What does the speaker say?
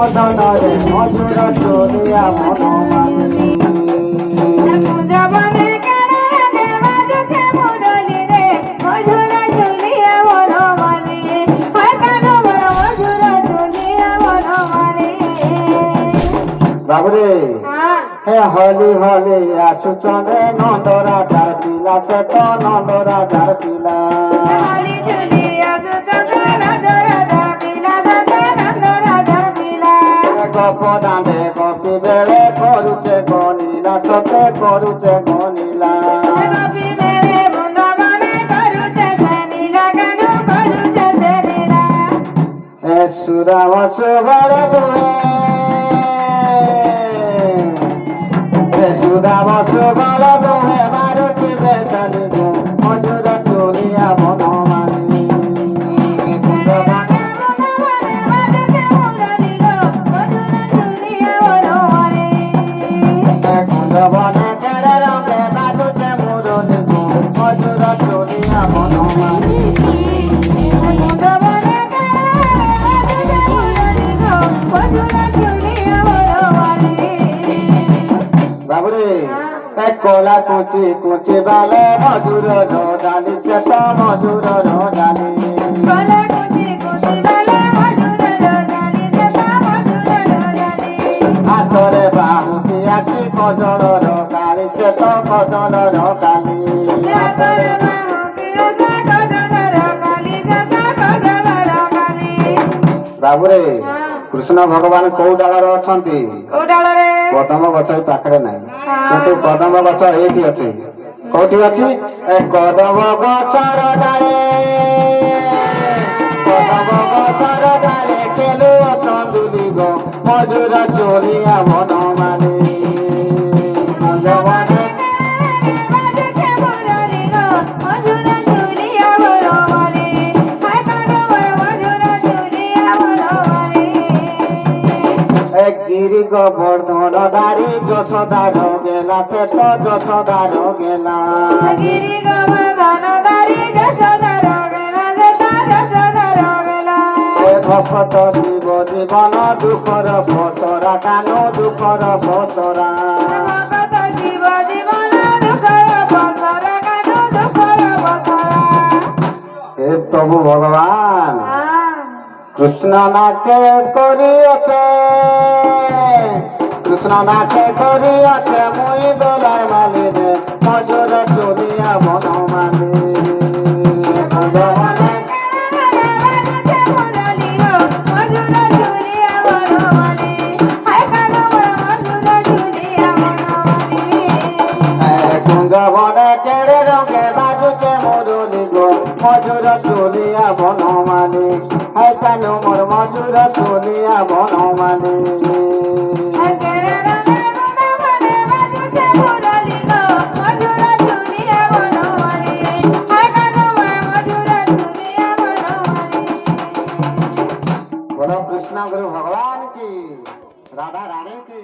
বদনরে মধুর চলিয়া বনমালী কুঞ্জবনে কারে রাগে বাজুছে মুরলি রে মধুর চলিয়া বনমালী হয় কানো বড় মধুর চলিয়া বনমালী বাবুরে হে হলি হলি আসুচনে নন্দ রাজার পিলা সে তো নন্দ রাজার পিলা হলি চলিয়া সুচন্দ্র রাজা রাজা পিলা সতে নন্দ রাজা পিলা গপ দাঁড়ে গপি বেড়ে করুছে গনিলা সতে করুছে গনিলা গোপী মেরে বৃন্দাবনে করুছে সে নীলা কেন করুছে সে নীলা এ সুরাম সুবর দুয়ে সুদাম সুবর দুয়ে মারুতি বেতনি গো মধুর চলিয়া বনমালী কুঞ্জবনে কেড়ে রঙে বাজুছে মুরলি গো মধুর চলিয়া বনমালী বাবুরে এক কলা কুচি কুচি বালে মধুর ডালি সে তো মধুর ডালি হাতরে বাহুটি আছি কজলর কালি সে তো কজলর কালি ବାବୁରେ କୃଷ୍ଣ ଭଗବାନ କୋଉ ଡାଳରେ ଅଛନ୍ତି କଦମ ଗଛ ଏଇ ପାଖରେ ନାହିଁ କିନ୍ତୁ କଦମ ଗଛ ଏଇଠି ଅଛି କୋଉଠି ଅଛି ଏ କଦମ ଗଛର ଡାଳେ କଦମ ଗଛର ଡାଳେ କେଲୁ ଅଛନ୍ତି ଦିଗ ମଧୁର ଚୋରିଆ ବନମାলী କୁଞ୍ଜବନେ গিরি গোবর্ধন দারি যশোদার গেলা সে তো যশোদার গেলা ভকত শিব জীবন দুঃখর বসরা কানো দুঃখর বসরা হে প্রভু ভগবান কৃষ্ণ নাচে করিয়াছে কৃষ্ণ নাচে করিয়াছে মুই দোলার মালি রে মধুর চলিয়া বনমালী কুঞ্জবনে কেড়ে রঙে বাজুছে মুরলি গো মধুর চলিয়া বনমালী হাই কানু মোর মধুর চলিয়া বনমালী बोलो कृष्ण गुरु भगवान की राधा रानी की